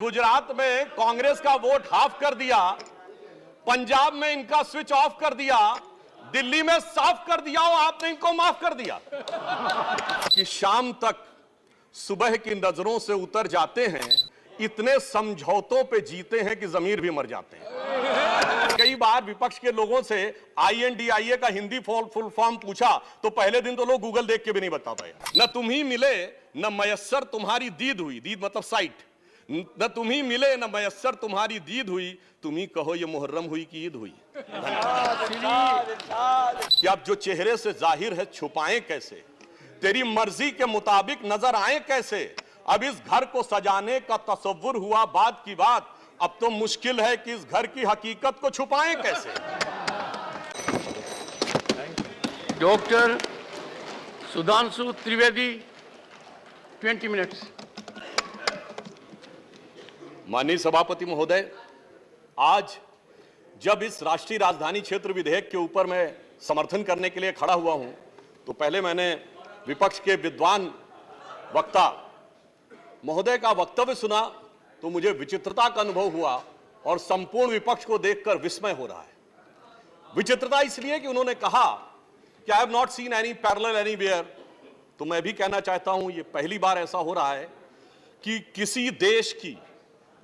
गुजरात में कांग्रेस का vote half कर दिया, पंजाब में इनका स्विच ऑफ कर दिया, दिल्ली में साफ कर दिया और आपने इनको माफ कर दिया कि शाम तक सुबह की नजरों से उतर जाते हैं, इतने समझौतों पे जीते हैं कि जमीर भी मर जाते हैं। कई बार विपक्ष के लोगों से INDIA का हिंदी फुल फॉर्म पूछा तो पहले दिन तो लोग गूगल देख के भी नहीं बता पाए। न तुम ही मिले न मयस्सर तुम्हारी दीद हुई, दीद मतलब साइट, न तुम ही मिले न मयस्सर तुम्हारी दीद हुई, तुम ही कहो ये मुहर्रम हुई कि ईद हुई। कि अब जो चेहरे से जाहिर है छुपाएं कैसे, तेरी मर्जी के मुताबिक नजर आए कैसे। अब इस घर को सजाने का तसव्वुर हुआ बात की बात, अब तो मुश्किल है कि इस घर की हकीकत को छुपाएं कैसे। Doctor Sudhanshu Trivedi 20 minutes. माननीय सभापति महोदय, आज जब इस राष्ट्रीय राजधानी क्षेत्र विधेयक के ऊपर मैं समर्थन करने के लिए खड़ा हुआ हूं, तो पहले मैंने विपक्ष के विद्वान वक्ता महोदय का वक्तव्य सुना तो मुझे विचित्रता का अनुभव हुआ और संपूर्ण विपक्ष को देखकर विस्मय हो रहा है। विचित्रता इसलिए कि उन्होंने कहा कि I have not seen any parallel anywhere. तो मैं भी कहना चाहता हूं, ये पहली बार ऐसा हो रहा है कि किसी देश की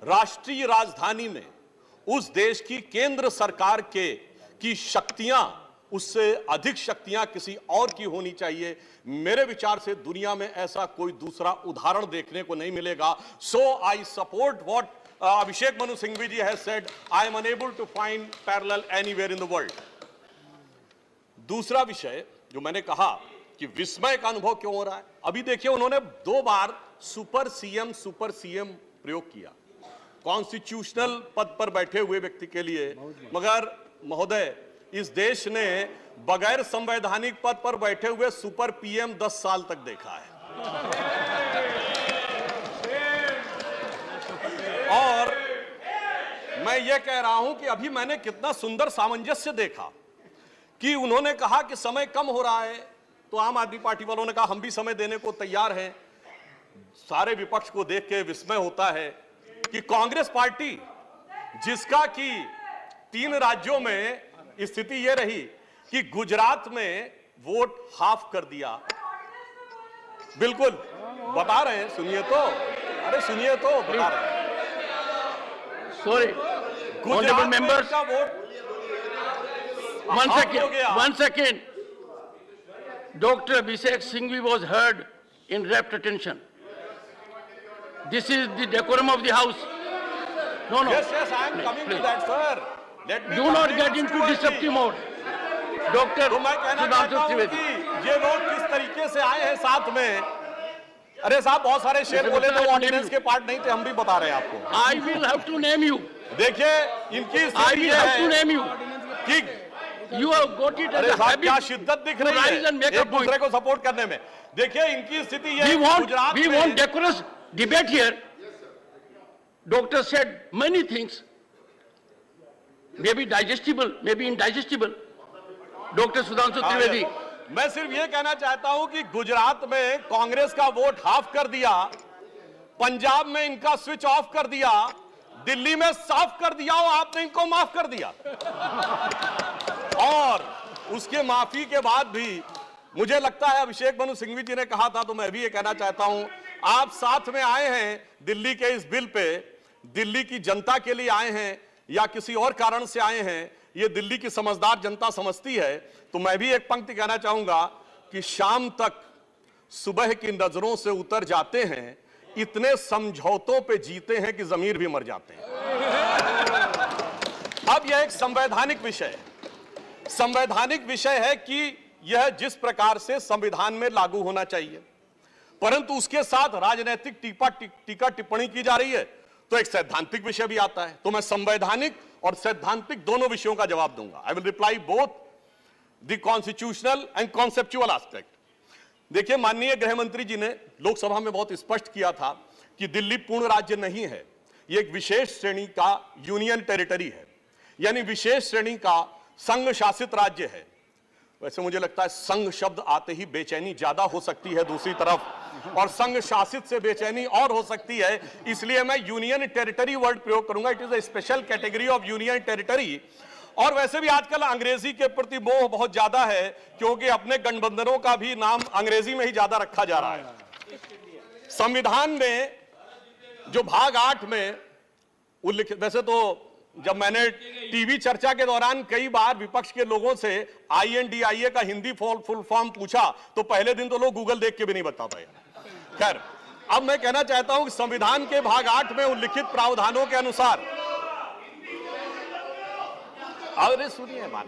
राष्ट्रीय राजधानी में उस देश की केंद्र सरकार की शक्तियां, उससे अधिक शक्तियां किसी और की होनी चाहिए। मेरे विचार से दुनिया में ऐसा कोई दूसरा उदाहरण देखने को नहीं मिलेगा। So I support what Abhishek Manu Singhvi ji has said, I am unable to find parallel anywhere in the world. दूसरा विषय जो मैंने कहा कि विस्मय का अनुभव क्यों हो रहा है, अभी देखिए उन्होंने 2 बार सुपर सीएम प्रयोग किया कॉन्स्टिट्यूशनल पद पर बैठे हुए व्यक्ति के लिए, मगर महोदय इस देश ने बगैर संवैधानिक पद पर बैठे हुए सुपर PM 10 साल तक देखा है। और मैं ये कह रहा हूं कि अभी मैंने कितना सुंदर सामंजस्य देखा कि उन्होंने कहा कि समय कम हो रहा है, तो आम आदमी पार्टी वालों ने कहा हम भी समय देने को तैयार हैं। सारे विपक्ष को देख के विस्मय होता है कि कांग्रेस पार्टी, जिसका कि 3 राज्यों में स्थिति यह रही कि गुजरात में वोट हाफ कर दिया, बिल्कुल बता रहे हैं, सुनिए तो, अरे सुनिए तो, बता रहे हैं। सॉरी गुजरात मेंबर्स का vote one second. Dr. Abhishek Singhvi was heard in rapt attention. This is the decorum of the house. No. Yes, I am coming to that, sir. Let me do not get into disruptive mode. Doctor तो मैं कहना चाहता हूं कि ये लोग किस तरीके से आए हैं साथ में। अरे साहब बहुत सारे शेर बोले तो ऑर्डिनेंस के पार्ट नहीं थे, हम भी बता रहे हैं आपको। I will have to name you. देखिए इनकी I will have to name you. कि you have got it as a habit. क्या शिद्दत दिख रही है एक दूसरे को सपोर्ट करने में। देखिए इनकी स्थिति ये Gujarat we want decorous debate here. Doctor said many things, maybe digestible, maybe indigestible. Doctor Sudhanshu Trivedi, मैं सिर्फ ये कहना चाहता हूं कि गुजरात में कांग्रेस का वोट हाफ कर दिया, पंजाब में इनका स्विच ऑफ कर दिया, दिल्ली में साफ कर दिया और आपने इनको माफ कर दिया। और उसके माफी के बाद भी मुझे लगता है अभिषेक मनु सिंघवी जी ने कहा था, तो मैं भी ये कहना चाहता हूं, आप साथ में आए हैं दिल्ली के इस बिल पे, दिल्ली की जनता के लिए आए हैं या किसी और कारण से आए हैं, ये दिल्ली की समझदार जनता समझती है। तो मैं भी एक पंक्ति कहना चाहूंगा कि शाम तक सुबह की नजरों से उतर जाते हैं, इतने समझौतों पे जीते हैं कि जमीर भी मर जाते हैं। अब यह एक संवैधानिक विषय है, संवैधानिक विषय है कि यह जिस प्रकार से संविधान में लागू होना चाहिए, परंतु उसके साथ राजनीतिक टीका टिप्पणी की जा रही है, तो एक सैद्धांतिक विषय भी आता है। तो मैं संवैधानिक और सैद्धांतिक दोनों विषयों का जवाब दूंगा। I will reply both the constitutional and conceptual aspect. देखिए माननीय गृह मंत्री जी ने लोकसभा में बहुत स्पष्ट किया था कि दिल्ली पूर्ण राज्य नहीं है, यह एक विशेष श्रेणी का यूनियन टेरिटरी है, यानी विशेष श्रेणी का संघ शासित राज्य है। वैसे मुझे लगता है संघ शब्द आते ही बेचैनी ज्यादा हो सकती है दूसरी तरफ, और संघ शासित से बेचैनी और हो सकती है, इसलिए मैं यूनियन टेरिटरी वर्ड प्रयोग करूंगा। It is a special category of union territory. और वैसे भी आजकल अंग्रेजी के प्रति मोह बहुत ज्यादा है, क्योंकि अपने गठबंधनों का भी नाम अंग्रेजी में ही ज्यादा रखा जा रहा है। संविधान में जो भाग 8 में उल्लिखित, वैसे तो जब मैंने टीवी चर्चा के दौरान कई बार विपक्ष के लोगों से INDIA का हिंदी फुल फॉर्म पूछा, तो पहले दिन तो लोग गूगल देख के भी नहीं बता पाए। खैर, अब मैं कहना चाहता हूं कि संविधान के भाग 8 में उल्लिखित प्रावधानों के अनुसार, अरे सुनिए बात,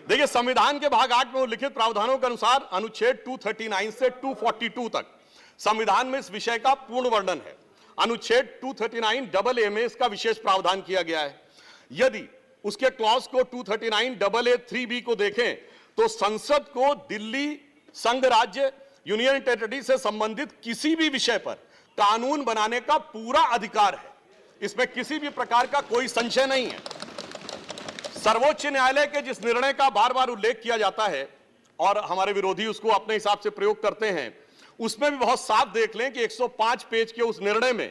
देखिए संविधान के भाग 8 में उल्लिखित प्रावधानों के अनुसार अनुच्छेद 239 से 242 तक संविधान में इस विषय का पूर्ण वर्णन है। अनुच्छेद 239AA में इसका विशेष प्रावधान किया गया है। यदि उसके क्लॉज को 239AA3B को देखें तो संसद को दिल्ली संघ राज्य यूनियन टेरिटरी से संबंधित किसी भी विषय पर कानून बनाने का पूरा अधिकार है। इसमें किसी भी प्रकार का कोई संशय नहीं है। सर्वोच्च न्यायालय के जिस निर्णय का बार बार उल्लेख किया जाता है और हमारे विरोधी उसको अपने हिसाब से प्रयोग करते हैं, उसमें भी बहुत साफ देख लें कि 105 पेज के उस निर्णय में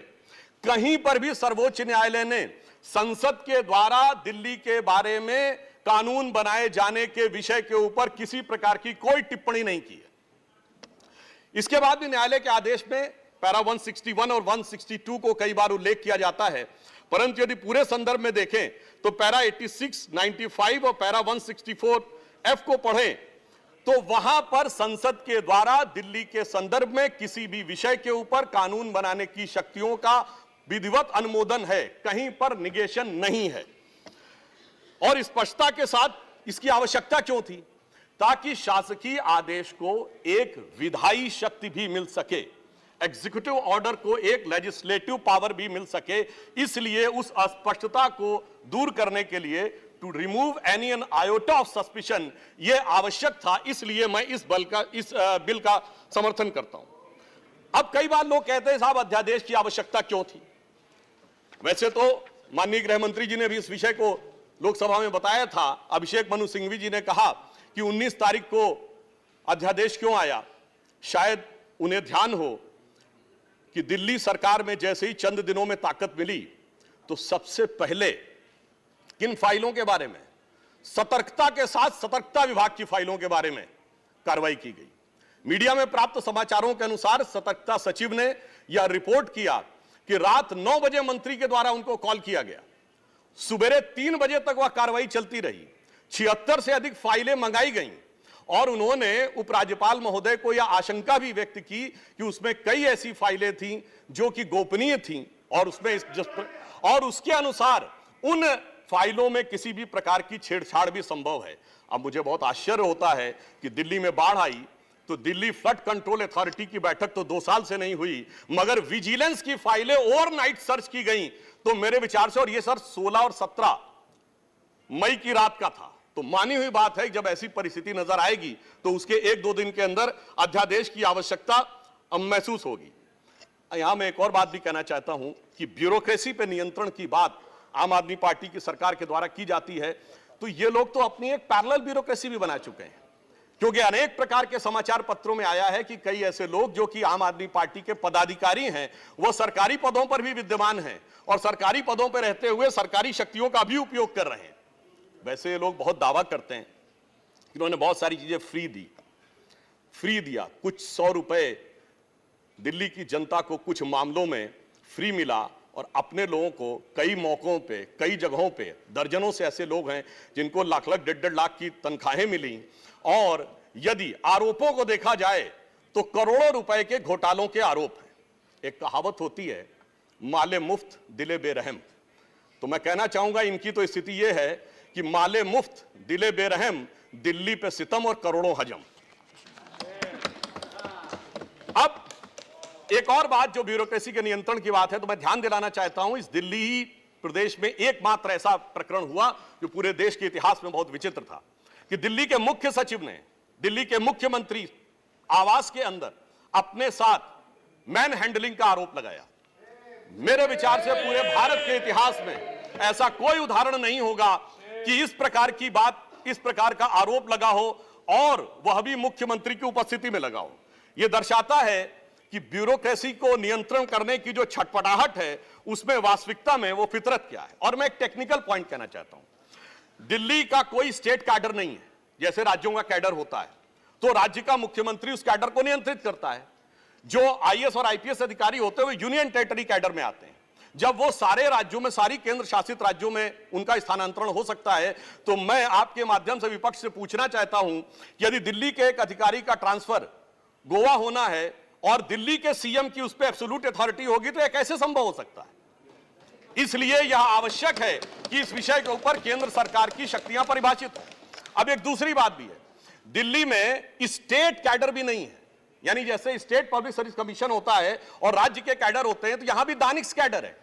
कहीं पर भी सर्वोच्च न्यायालय ने संसद के द्वारा दिल्ली के बारे में कानून बनाए जाने के विषय के ऊपर किसी प्रकार की कोई टिप्पणी नहीं की है। इसके बाद भी न्यायालय के आदेश में पैरा 161 और 162 को कई बार उल्लेख किया जाता है, परंतु यदि पूरे संदर्भ में देखें तो पैरा 86, 95 और पैरा 164F को पढ़ें तो वहां पर संसद के द्वारा दिल्ली के संदर्भ में किसी भी विषय के ऊपर कानून बनाने की शक्तियों का विधिवत अनुमोदन है, कहीं पर निगेशन नहीं है। और स्पष्टता के साथ इसकी आवश्यकता क्यों थी? ताकि शासकीय आदेश को एक विधायी शक्ति भी मिल सके, एग्जीक्यूटिव ऑर्डर को एक लेजिस्लेटिव पावर भी मिल सके। इसलिए उस अस्पष्टता को दूर करने के लिए, to remove any an iota of suspicion, यह आवश्यक था। इसलिए मैं इस बिल का समर्थन करता हूं। अब कई बार लोग कहते हैं साहब अध्यादेश की आवश्यकता क्यों थी? वैसे तो माननीय गृह मंत्री जी ने भी इस विषय को लोकसभा में बताया था। अभिषेक मनु सिंघवी जी ने कहा कि 19 तारीख को अध्यादेश क्यों आया। शायद उन्हें ध्यान हो कि दिल्ली सरकार में जैसे ही चंद दिनों में ताकत मिली तो सबसे पहले किन फाइलों के बारे में, सतर्कता के साथ सतर्कता विभाग की फाइलों के बारे में कार्रवाई की गई। मीडिया में प्राप्त समाचारों के अनुसार सतर्कता सचिव ने यह रिपोर्ट किया कि रात 9 बजे मंत्री के द्वारा उनको कॉल किया गया, सुबह 3 बजे तक वह कार्रवाई चलती रही, 76 से अधिक फाइलें मंगाई गईं और उन्होंने उपराज्यपाल महोदय को यह आशंका भी व्यक्त की कि उसमें कई ऐसी फाइलें थीं जो कि गोपनीय थीं और उसके अनुसार उन फाइलों में किसी भी प्रकार की छेड़छाड़ भी संभव है। अब मुझे बहुत आश्चर्य होता है कि दिल्ली में बाढ़ आई तो दिल्ली फ्लड कंट्रोल अथॉरिटी की बैठक तो 2 साल से नहीं हुई, मगर विजिलेंस की फाइलें ओवरनाइट सर्च की गई। तो मेरे विचार से, और ये सर 16 और 17 मई की रात का था, तो मानी हुई बात है जब ऐसी परिस्थिति नजर आएगी तो उसके 1-2 दिन के अंदर अध्यादेश की आवश्यकता महसूस होगी। यहां मैं एक और बात भी कहना चाहता हूं कि ब्यूरोक्रेसी पर नियंत्रण की बात आम आदमी पार्टी की सरकार के द्वारा की जाती है, तो ये लोग तो अपनी एक पैरेलल ब्यूरोक्रेसी भी बना चुके हैं, क्योंकि अनेक प्रकार के समाचार पत्रों में आया है कि कई ऐसे लोग जो कि आम आदमी पार्टी के पदाधिकारी हैं, वो सरकारी पदों पर भी विद्यमान हैं और सरकारी पदों पर रहते हुए सरकारी शक्तियों का भी उपयोग कर रहे हैं। वैसे ये लोग बहुत दावा करते हैं कि उन्होंने बहुत सारी चीजें फ्री दिया, कुछ 100 रुपए दिल्ली की जनता को कुछ मामलों में फ्री मिला और अपने लोगों को कई मौकों पे, कई जगहों पे, दर्जनों से ऐसे लोग हैं जिनको लाख लाख 1.5 लाख की तनख्वाहें मिली। और यदि आरोपों को देखा जाए तो करोड़ों रुपए के घोटालों के आरोप हैं। एक कहावत होती है, माले मुफ्त दिले बेरहम। तो मैं कहना चाहूंगा इनकी तो स्थिति यह है कि माले मुफ्त दिले बेरहम, दिल्ली पे सितम और करोड़ों हजम। अब एक और बात जो ब्यूरोक्रेसी के नियंत्रण की बात है, तो मैं ध्यान दिलाना चाहता हूं, इस दिल्ली प्रदेश में एकमात्र ऐसा प्रकरण हुआ जो पूरे देश के इतिहास में बहुत विचित्र था कि दिल्ली के मुख्य सचिव ने दिल्ली के मुख्यमंत्री आवास के अंदर अपने साथ मैन हैंडलिंग का आरोप लगाया। मेरे विचार से पूरे भारत के इतिहास में ऐसा कोई उदाहरण नहीं होगा कि इस प्रकार की बात, इस प्रकार का आरोप लगा हो और वह भी मुख्यमंत्री की उपस्थिति में लगा हो। यह दर्शाता है कि ब्यूरोक्रेसी को नियंत्रण करने की जो छटपटाहट है उसमें वास्तविकता में वो फितरत क्या है। और मैं एक टेक्निकल पॉइंट कहना चाहता हूं, दिल्ली का कोई स्टेट कैडर नहीं है, जैसे राज्यों का कैडर होता है तो राज्य का मुख्यमंत्री उस कैडर को नियंत्रित करता है। जो आईएएस और आईपीएस अधिकारी होते हुए यूनियन टेरिटरी कैडर में आते हैं, जब वो सारे राज्यों में, सारी केंद्र शासित राज्यों में उनका स्थानांतरण हो सकता है, तो मैं आपके माध्यम से विपक्ष से पूछना चाहता हूं कि यदि दिल्ली के एक अधिकारी का ट्रांसफर गोवा होना है और दिल्ली के सीएम की उस पर एब्सोल्यूट अथॉरिटी होगी तो यह कैसे संभव हो सकता है। इसलिए यह आवश्यक है कि इस विषय के ऊपर केंद्र सरकार की शक्तियां परिभाषित हो। अब एक दूसरी बात भी है, दिल्ली में स्टेट कैडर भी नहीं है, यानी जैसे स्टेट पब्लिक सर्विस कमीशन होता है और राज्य के कैडर होते हैं, तो यहां भी दानिक्स कैडर है,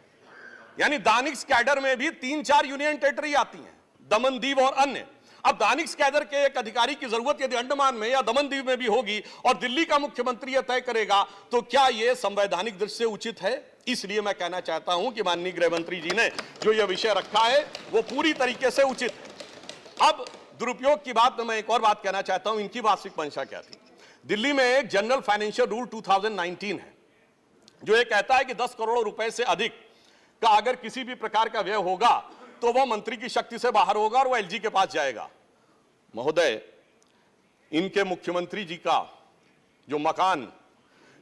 यानी दानिक्स कैडर में भी 3-4 यूनियन टेरिटरी आती हैं, दमन दीव और अन्य। अब दानिक्स कैडर के एक अधिकारी की जरूरत यदि अंडमान में या दमन दीव में भी होगी और दिल्ली का मुख्यमंत्री यह तय करेगा, तो क्या यह संवैधानिक दृष्टि से उचित है। इसलिए मैं कहना चाहता हूं कि माननीय गृह मंत्री जी ने जो यह विषय रखा है वो पूरी तरीके से उचित है। अब दुरुपयोग की बात में मैं एक और बात कहना चाहता हूं, इनकी वास्तविक मंशा क्या थी। दिल्ली में एक जनरल फाइनेंशियल रूल 2019 है जो ये कहता है कि 10 करोड़ रुपए से अधिक का अगर किसी भी प्रकार का व्यय होगा तो वह मंत्री की शक्ति से बाहर होगा और वह एलजी के पास जाएगा। महोदय, इनके मुख्यमंत्री जी का जो मकान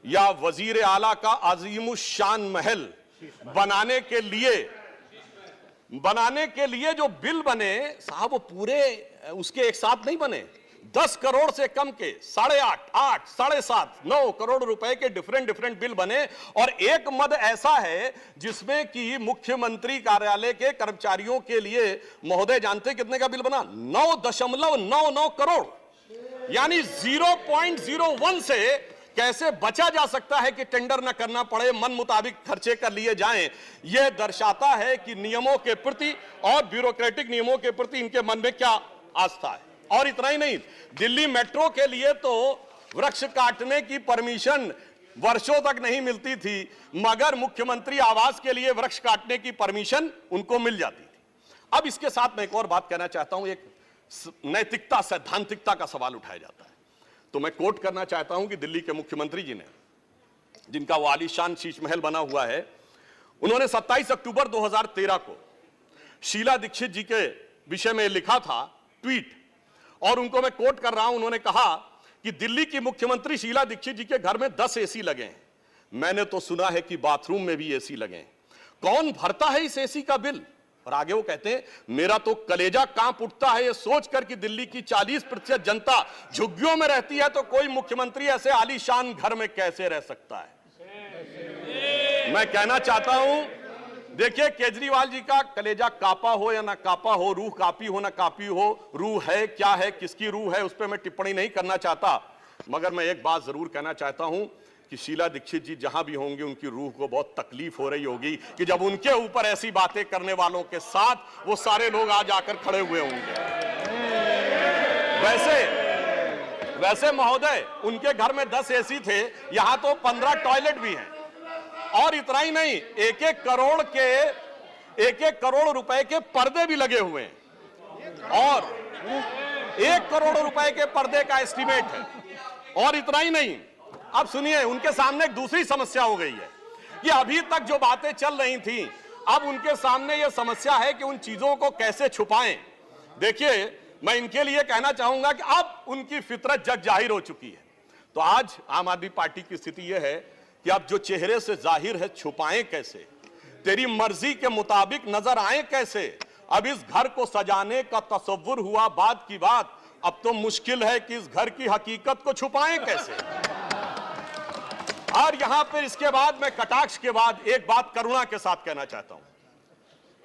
या वजीर आला का अजीमुशान महल बनाने के लिए जो बिल बने साहब, वो पूरे उसके एक साथ नहीं बने। 10 करोड़ से कम के 8.5, 8, 7.5, 9 करोड़ रुपए के डिफरेंट बिल बने और एक मद ऐसा है जिसमें कि मुख्यमंत्री कार्यालय के कर्मचारियों के लिए, महोदय जानते कितने का बिल बना? 9.99 करोड़, यानी 0.01 से कैसे बचा जा सकता है कि टेंडर न करना पड़े, मन मुताबिक खर्चे कर लिए जाएं। यह दर्शाता है कि नियमों के प्रति और ब्यूरोक्रेटिक नियमों के प्रति इनके मन में क्या आस्था है। और इतना ही नहीं, दिल्ली मेट्रो के लिए तो वृक्ष काटने की परमिशन वर्षों तक नहीं मिलती थी, मगर मुख्यमंत्री आवास के लिए वृक्ष काटने की परमिशन उनको मिल जाती थी। अब इसके साथ मैं एक और बात कहना चाहता हूं, एक नैतिकता, सैद्धांतिकता का सवाल उठाया जाता है, तो मैं कोट करना चाहता हूं कि दिल्ली के मुख्यमंत्री जी ने, जिनका वो आलीशान शीश महल बना हुआ है, उन्होंने 27 अक्टूबर 2013 को शीला दीक्षित जी के विषय में लिखा था ट्वीट, और उनको मैं कोट कर रहा हूं। उन्होंने कहा कि दिल्ली की मुख्यमंत्री शीला दीक्षित जी के घर में 10 एसी लगे हैं, मैंने तो सुना है कि बाथरूम में भी एसी लगे हैं, कौन भरता है इस एसी का बिल। और आगे वो कहते हैं, मेरा तो कलेजा कांप उठता है ये सोचकर कि दिल्ली की 40% जनता झुग्गियों में रहती है, तो कोई मुख्यमंत्री ऐसे आलीशान घर में कैसे रह सकता है। मैं कहना चाहता हूं, देखिए केजरीवाल जी का कलेजा कापा हो या ना कापा हो, रूह कापी हो ना कापी हो, रूह है क्या है, किसकी रूह है, उस पर मैं टिप्पणी नहीं करना चाहता, मगर मैं एक बात जरूर कहना चाहता हूं कि शीला दीक्षित जी जहां भी होंगे उनकी रूह को बहुत तकलीफ हो रही होगी कि जब उनके ऊपर ऐसी बातें करने वालों के साथ वो सारे लोग आज आकर खड़े हुए होंगे। वैसे महोदय, उनके घर में 10 एसी थे, यहां तो 15 टॉयलेट भी हैं। और इतना ही नहीं, 1-1 करोड़ रुपए के पर्दे भी लगे हुए हैं, और 1 करोड़ रुपए के पर्दे का एस्टीमेट है। और इतना ही नहीं, अब सुनिए, उनके सामने एक दूसरी समस्या हो गई है कि अभी तक जो बातें चल रही थी, अब उनके सामने यह समस्या है कि उन चीजों को कैसे छुपाएं। देखिए, मैं इनके लिए कहना चाहूंगा कि अब उनकी फितरत जग जाहिर हो चुकी है। तो आज आम आदमी पार्टी की स्थिति यह है कि अब जो चेहरे से जाहिर है छुपाएं कैसे, तेरी मर्जी के मुताबिक नजर आए कैसे। अब इस घर को सजाने का तसव्वुर हुआ बात की बात, अब तो मुश्किल है कि इस घर की हकीकत को छुपाएं कैसे। और यहां पर इसके बाद मैं कटाक्ष के बाद एक बात करुणा के साथ कहना चाहता हूं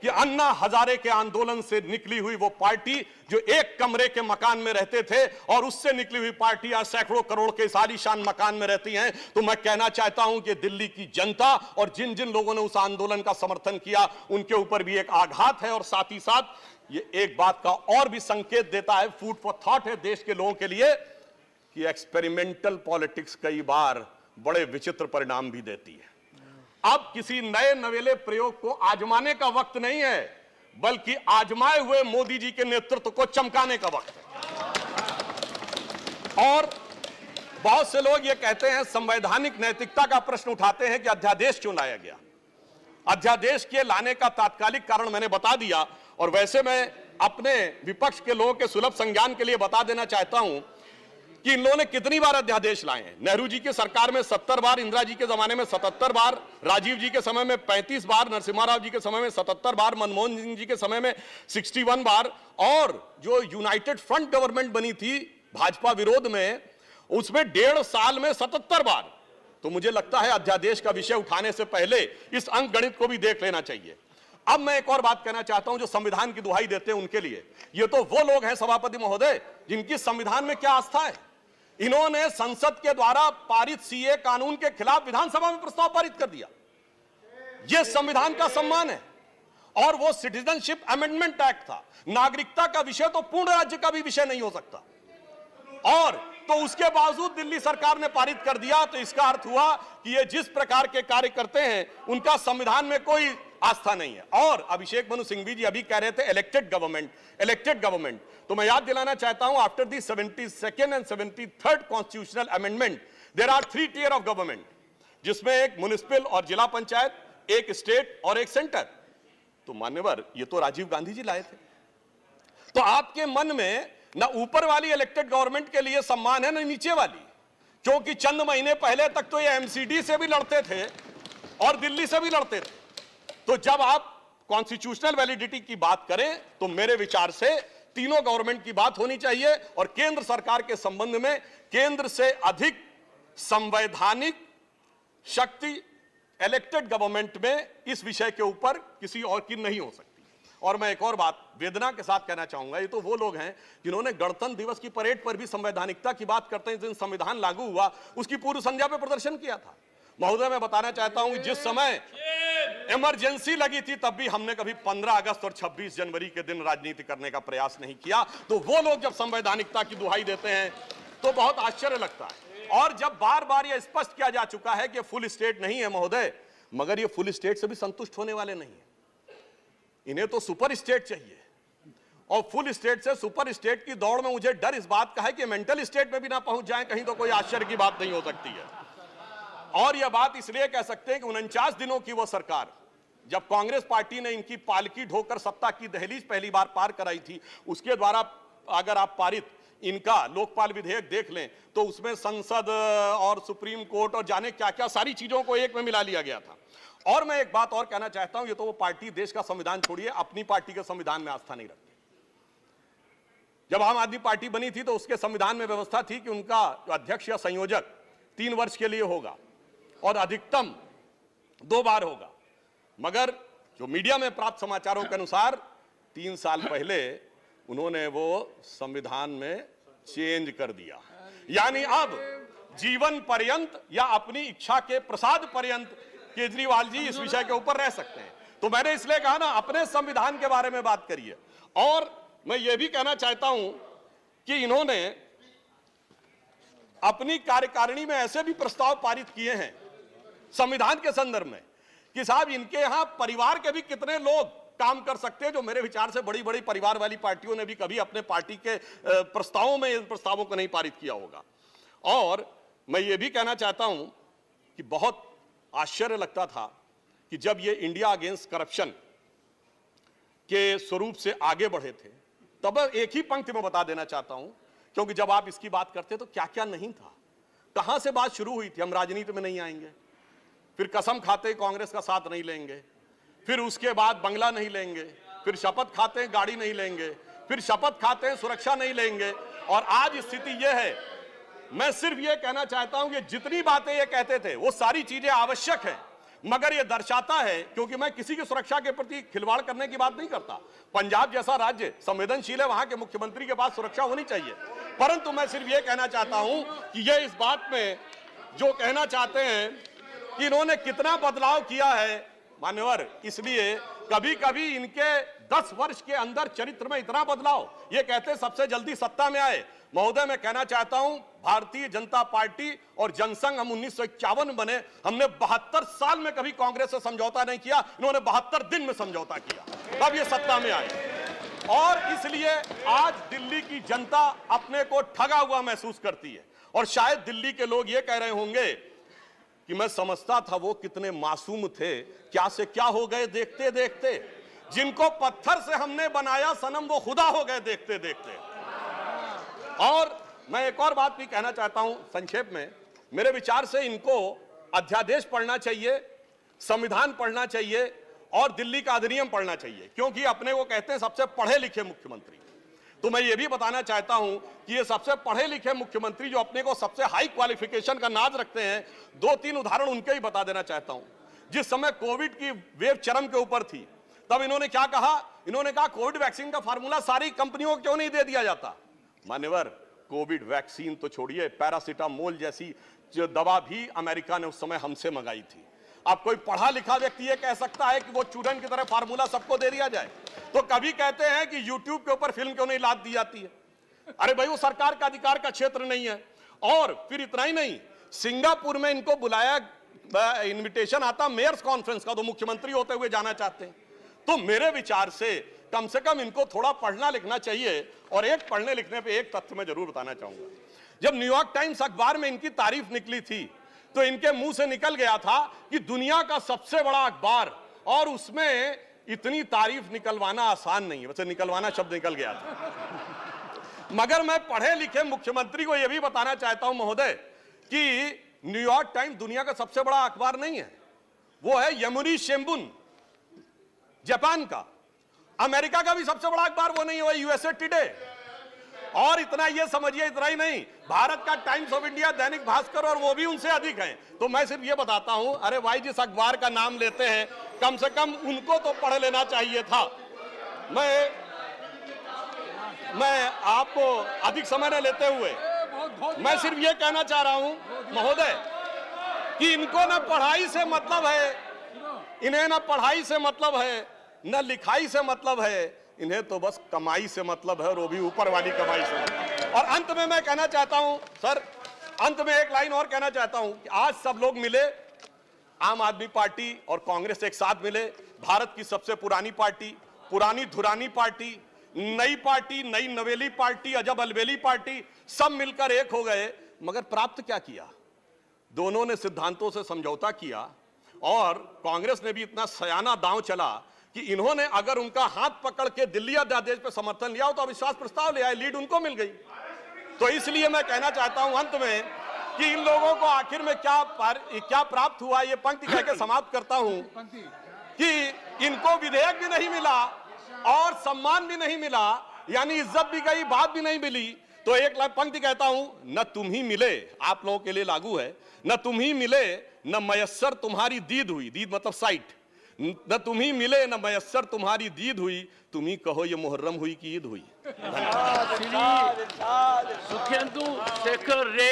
कि अन्ना हजारे के आंदोलन से निकली हुई वो पार्टी जो एक कमरे के मकान में रहते थे और उससे निकली हुई पार्टी आज सैकड़ों करोड़ के आलीशान मकान में रहती हैं, तो मैं कहना चाहता हूं कि दिल्ली की जनता और जिन जिन लोगों ने उस आंदोलन का समर्थन किया उनके ऊपर भी एक आघात है। और साथ ही साथ ये एक बात का और भी संकेत देता है, फूड फॉर थॉट है देश के लोगों के लिए, कि एक्सपेरिमेंटल पॉलिटिक्स कई बार बड़े विचित्र परिणाम भी देती है। अब किसी नए नवेले प्रयोग को आजमाने का वक्त नहीं है, बल्कि आजमाए हुए मोदी जी के नेतृत्व को चमकाने का वक्त है। और बहुत से लोग ये कहते हैं, संवैधानिक नैतिकता का प्रश्न उठाते हैं कि अध्यादेश क्यों लाया गया। अध्यादेश के लाने का तात्कालिक कारण मैंने बता दिया, और वैसे मैं अपने विपक्ष के लोगों के सुलभ संज्ञान के लिए बता देना चाहता हूं कि इन लोगों ने कितनी बार अध्यादेश लाए हैं। नेहरू जी की सरकार में 70 बार, इंदिरा जी के जमाने में 77 बार, राजीव जी के समय में 35 बार, नरसिम्हा राव जी के समय में 77 बार, मनमोहन सिंह जी के समय में 61 बार, और जो यूनाइटेड फ्रंट गवर्नमेंट बनी थी भाजपा विरोध में, उसमें 1.5 साल में 77 बार। तो मुझे लगता है अध्यादेश का विषय उठाने से पहले इस अंक गणित को भी देख लेना चाहिए। अब मैं एक और बात कहना चाहता हूं, जो संविधान की दुहाई देते हैं उनके लिए। ये तो वो लोग हैं सभापति महोदय जिनकी संविधान में क्या आस्था है। इन्होंने संसद के द्वारा पारित सीए कानून के खिलाफ विधानसभा में प्रस्ताव पारित कर दिया। यह संविधान का सम्मान है। और वो सिटीजनशिप अमेंडमेंट एक्ट था। नागरिकता का विषय तो पूर्ण राज्य का भी विषय नहीं हो सकता, और तो उसके बावजूद दिल्ली सरकार ने पारित कर दिया। तो इसका अर्थ हुआ कि ये जिस प्रकार के कार्य करते हैं उनका संविधान में कोई आस्था नहीं है। और अभिषेक मनु सिंघवी जी अभी कह रहे थे इलेक्टेड गवर्नमेंट, तो मैं याद दिलाना चाहता हूं, after the 72nd and 73rd constitutional amendment there are 3 tier of government, जिसमें एक म्युनिसिपल और जिला पंचायत, एक स्टेट और एक सेंटर। तो मान्यवर, ये तो राजीव गांधी जी लाए थे। तो आपके मन में ना ऊपर वाली इलेक्टेड गवर्नमेंट के लिए सम्मान है, ना नीचे वाली, क्योंकि चंद महीने पहले तक तो ये एमसीडी से भी लड़ते थे और दिल्ली से भी लड़ते थे। तो जब आप कॉन्स्टिट्यूशनल वैलिडिटी की बात करें तो मेरे विचार से तीनों गवर्नमेंट की बात होनी चाहिए, और केंद्र सरकार के संबंध में केंद्र से अधिक संवैधानिक शक्ति इलेक्टेड गवर्नमेंट में इस विषय के ऊपर किसी और की नहीं हो सकती। और मैं एक और बात वेदना के साथ कहना चाहूंगा, ये तो वो लोग हैं जिन्होंने गणतंत्र दिवस की परेड पर भी संवैधानिकता की बात करते हैं, जिस दिन संविधान लागू हुआ उसकी पूर्व संध्या पे प्रदर्शन किया था। महोदय, मैं बताना चाहता हूं कि जिस समय इमरजेंसी लगी थी तब भी हमने कभी 15 अगस्त और 26 जनवरी के दिन राजनीति करने का प्रयास नहीं किया। तो वो लोग जब संवैधानिकता की दुहाई देते हैं तो बहुत आश्चर्य लगता है। और जब बार बार यह स्पष्ट किया जा चुका है कि फुल स्टेट नहीं है महोदय, मगर ये फुल स्टेट से भी संतुष्ट होने वाले नहीं है। इन्हें तो सुपर स्टेट चाहिए, और फुल स्टेट से सुपर स्टेट की दौड़ में मुझे डर इस बात का है कि मेंटल स्टेट में भी ना पहुंच जाएं कहीं, तो कोई आश्चर्य की बात नहीं हो सकती है। और यह बात इसलिए कह सकते हैं कि 49 दिनों की वो सरकार, जब कांग्रेस पार्टी ने इनकी पालकी ढोकर सत्ता की दहलीज पहली बार पार कराई थी, उसके द्वारा अगर आप पारित इनका लोकपाल विधेयक देख लें तो उसमें संसद और सुप्रीम कोर्ट और जाने क्या क्या सारी चीजों को एक में मिला लिया गया था। और मैं एक बात और कहना चाहता हूं, ये तो वो पार्टी देश का संविधान छोड़िए, अपनी पार्टी के संविधान में आस्था नहीं रखती। जब आम आदमी पार्टी बनी थी तो उसके संविधान में व्यवस्था थी कि उनका अध्यक्ष या संयोजक 3 वर्ष के लिए होगा और अधिकतम 2 बार होगा। मगर जो मीडिया में प्राप्त समाचारों के अनुसार 3 साल पहले उन्होंने वो संविधान में चेंज कर दिया, यानी अब जीवन पर्यंत या अपनी इच्छा के प्रसाद पर्यंत केजरीवाल जी इस विषय के ऊपर रह सकते हैं। तो मैंने इसलिए कहा ना, अपने संविधान के बारे में बात करिए। और मैं यह भी कहना चाहता हूं कि इन्होंने अपनी कार्यकारिणी में ऐसे भी प्रस्ताव पारित किए हैं संविधान के संदर्भ में कि साहब इनके यहां परिवार के भी कितने लोग काम कर सकते हैं, जो मेरे विचार से बड़ी बड़ी परिवार वाली पार्टियों ने भी कभी अपने पार्टी के प्रस्तावों में इन प्रस्तावों को नहीं पारित किया होगा। और मैं ये भी कहना चाहता हूं कि बहुत आश्चर्य लगता था कि जब ये इंडिया अगेंस्ट करप्शन के स्वरूप से आगे बढ़े थे, तब एक ही पंक्ति में बता देना चाहता हूं, क्योंकि जब आप इसकी बात करते तो क्या क्या नहीं था, कहां से बात शुरू हुई थी। हम राजनीति में नहीं आएंगे, फिर कसम खाते कांग्रेस का साथ नहीं लेंगे, फिर उसके बाद बंगला नहीं लेंगे, फिर शपथ खाते गाड़ी नहीं लेंगे, फिर शपथ खाते सुरक्षा नहीं लेंगे, और आज स्थिति यह है। मैं सिर्फ यह कहना चाहता हूं कि जितनी बातें ये कहते थे वो सारी चीजें आवश्यक हैं, मगर यह दर्शाता है, क्योंकि मैं किसी की सुरक्षा के प्रति खिलवाड़ करने की बात नहीं करता। पंजाब जैसा राज्य संवेदनशील है, वहां के मुख्यमंत्री के पास सुरक्षा होनी चाहिए। परंतु मैं सिर्फ यह कहना चाहता हूं कि यह इस बात में जो कहना चाहते हैं कि इन्होंने कितना बदलाव किया है मान्यवर, इसलिए कभी कभी इनके 10 वर्ष के अंदर चरित्र में इतना बदलाव, ये कहते सबसे जल्दी सत्ता में आए। महोदय, मैं कहना चाहता हूं भारतीय जनता पार्टी और जनसंघ, हम 1951 में बने, हमने 72 साल में कभी कांग्रेस से समझौता नहीं किया, इन्होंने 72 दिन में समझौता किया, तब ये सत्ता में आए। और इसलिए आज दिल्ली की जनता अपने को ठगा हुआ महसूस करती है, और शायद दिल्ली के लोग ये कह रहे होंगे कि मैं समझता था वो कितने मासूम थे, क्या से क्या हो गए देखते देखते। जिनको पत्थर से हमने बनाया सनम, वो खुदा हो गए देखते देखते। और मैं एक और बात भी कहना चाहता हूं संक्षेप में। मेरे विचार से इनको अध्यादेश पढ़ना चाहिए, संविधान पढ़ना चाहिए और दिल्ली का अधिनियम पढ़ना चाहिए, क्योंकि अपने को कहते हैं सबसे पढ़े लिखे मुख्यमंत्री। तो मैं ये भी बताना चाहता हूं कि ये सबसे पढ़े लिखे मुख्यमंत्री जो अपने को सबसे हाई क्वालिफिकेशन का नाज रखते हैं, 2-3 उदाहरण उनके ही बता देना चाहता हूं। जिस समय कोविड की वेव चरम के ऊपर थी, तब इन्होंने क्या कहा? इन्होंने कहा कोविड वैक्सीन का फार्मूला सारी कंपनियों को क्यों नहीं दे दिया जाता। मान्यवर, कोविड वैक्सीन तो छोड़िए, पैरासीटामोल जैसी जो दवा भी अमेरिका ने उस समय हमसे मंगाई थी। अब कोई पढ़ा लिखा व्यक्ति ये कह सकता है कि वो चूरन की तरह फार्मूला सबको दे दिया जाए? तो कभी कहते हैं कि यूट्यूब के ऊपर फिल्म क्यों नहीं लाद दी जाती है? अरे भाई, वो सरकार का अधिकार का क्षेत्र नहीं है। और फिर इतना ही नहीं, सिंगापुर में इनको बुलाया, इनविटेशन आता मेयर्स कॉन्फ्रेंस का, तो मुख्यमंत्री होते हुए जाना चाहते हैं। तो मेरे विचार से कम इनको थोड़ा पढ़ना लिखना चाहिए। और एक पढ़ने लिखने पे एक तथ्य मैं जरूर बताना चाहूंगा। जब न्यूयॉर्क टाइम्स अखबार में इनकी तारीफ निकली थी, तो इनके मुंह से निकल गया था कि दुनिया का सबसे बड़ा अखबार, और उसमें इतनी तारीफ निकलवाना आसान नहीं है। वैसे निकलवाना शब्द निकल गया था। मगर मैं पढ़े लिखे मुख्यमंत्री को यह भी बताना चाहता हूं महोदय कि न्यूयॉर्क टाइम्स दुनिया का सबसे बड़ा अखबार नहीं है, वो है यमुनी शिंबुन जापान का। अमेरिका का भी सबसे बड़ा अखबार वो नहीं है, वो यूएसए टुडे। और इतना ये समझिए, इतना ही नहीं, भारत का times of India, Dainik Bhaskar, और वो भी उनसे अधिक है। तो मैं सिर्फ ये बताता हूं, अरे भाई, जिस अखबार का नाम लेते हैं कम से कम उनको तो पढ़ लेना चाहिए था। मैं आपको अधिक समय न लेते हुए मैं सिर्फ ये कहना चाह रहा हूं महोदय कि इनको ना पढ़ाई से मतलब है, इन्हें ना पढ़ाई से मतलब है, न लिखाई से मतलब है, इन्हें तो बस कमाई से मतलब है, और वो भी ऊपर वाली कमाई से। और अंत में मैं कहना चाहता हूं सर, अंत में एक लाइन और कहना चाहता हूं कि आज सब लोग मिले, आम आदमी पार्टी और कांग्रेस एक साथ मिले, भारत की सबसे पुरानी पार्टी, पुरानी धुरानी पार्टी, नई पार्टी, नई नवेली पार्टी, अजब अलबेली पार्टी, सब मिलकर एक हो गए। मगर प्राप्त क्या किया? दोनों ने सिद्धांतों से समझौता किया, और कांग्रेस ने भी इतना सयाना दांव चला कि इन्होंने अगर उनका हाथ पकड़ के दिल्ली अध्यादेश पर समर्थन लिया हो तो अविश्वास प्रस्ताव ले आए, लीड उनको मिल गई। तो इसलिए मैं कहना चाहता हूं अंत में कि इन लोगों को आखिर में क्या प्राप्त हुआ, ये पंक्ति कह के समाप्त करता हूं कि इनको विधेयक भी नहीं मिला और सम्मान भी नहीं मिला, यानी इज्जत भी गई, बात भी नहीं मिली। तो एक पंक्ति कहता हूं, न तुम ही मिले, आप लोगों के लिए लागू है, न तुम ही मिले न मयस्सर तुम्हारी दीद हुई, दीद मतलब साइट, न तुम ही मिले न मयस्सर तुम्हारी दीद हुई, तुम ही कहो ये मुहर्रम हुई कि ईद हुई। सुखेंदु शेखर रे